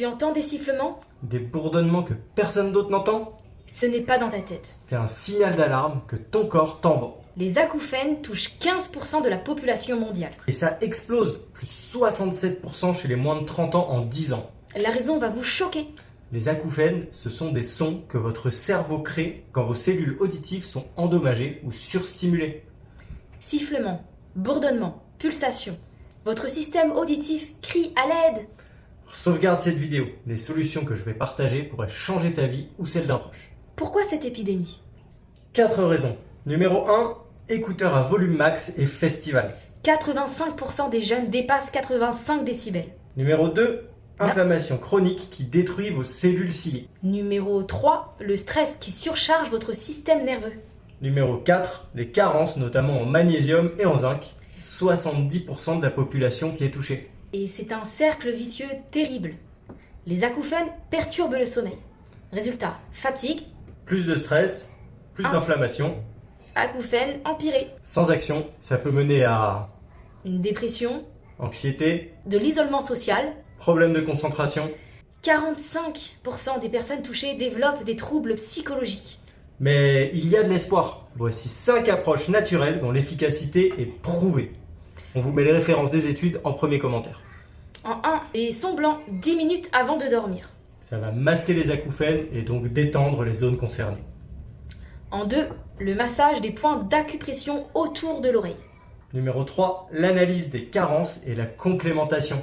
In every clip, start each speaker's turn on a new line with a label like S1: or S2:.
S1: Tu entends des sifflements?
S2: Des bourdonnements que personne d'autre n'entend?
S1: Ce n'est pas dans ta tête.
S2: C'est un signal d'alarme que ton corps t'envoie.
S1: Les acouphènes touchent 15% de la population mondiale.
S2: Et ça explose, plus 67% chez les moins de 30 ans en 10 ans.
S1: La raison va vous choquer.
S2: Les acouphènes, ce sont des sons que votre cerveau crée quand vos cellules auditives sont endommagées ou surstimulées.
S1: Sifflements, bourdonnements, pulsations. Votre système auditif crie à l'aide.
S2: Sauvegarde cette vidéo. Les solutions que je vais partager pourraient changer ta vie ou celle d'un proche.
S1: Pourquoi cette épidémie?
S2: 4 raisons. Numéro 1, écouteurs à volume max et festival.
S1: 85% des jeunes dépassent 85 décibels.
S2: Numéro 2, inflammation chronique qui détruit vos cellules ciliées.
S1: Numéro 3, le stress qui surcharge votre système nerveux.
S2: Numéro 4, les carences notamment en magnésium et en zinc. 70% de la population qui est touchée.
S1: Et c'est un cercle vicieux terrible. Les acouphènes perturbent le sommeil. Résultat, fatigue,
S2: Plus de stress, plus d'inflammation.
S1: acouphènes empirés.
S2: Sans action, ça peut mener à
S1: Une dépression,
S2: anxiété,
S1: de l'isolement social.
S2: problèmes de concentration.
S1: 45% des personnes touchées développent des troubles psychologiques.
S2: Mais il y a de l'espoir. Voici 5 approches naturelles dont l'efficacité est prouvée. On vous met les références des études en premier commentaire.
S1: En 1, les sons blancs 10 minutes avant de dormir.
S2: Ça va masquer les acouphènes et donc détendre les zones concernées.
S1: En 2, le massage des points d'acupression autour de l'oreille.
S2: Numéro 3, l'analyse des carences et la complémentation.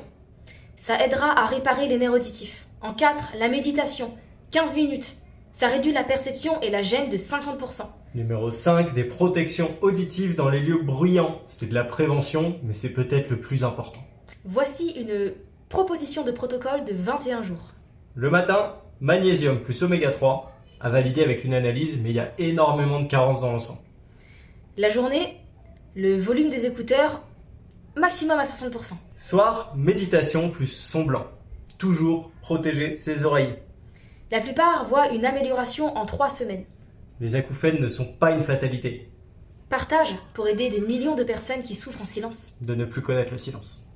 S1: Ça aidera à réparer les nerfs auditifs. En 4, la méditation, 15 minutes. Ça réduit la perception et la gêne de 50%.
S2: Numéro 5, des protections auditives dans les lieux bruyants. C'est de la prévention, mais c'est peut-être le plus important.
S1: Voici une proposition de protocole de 21 jours.
S2: Le matin, magnésium plus oméga 3, à valider avec une analyse, mais il y a énormément de carences dans l'ensemble.
S1: La journée, le volume des écouteurs, maximum à 60%.
S2: Soir, méditation plus son blanc. Toujours protéger ses oreilles.
S1: La plupart voient une amélioration en 3 semaines.
S2: Les acouphènes ne sont pas une fatalité.
S1: Partage pour aider des millions de personnes qui souffrent en silence.
S2: De ne plus connaître le silence.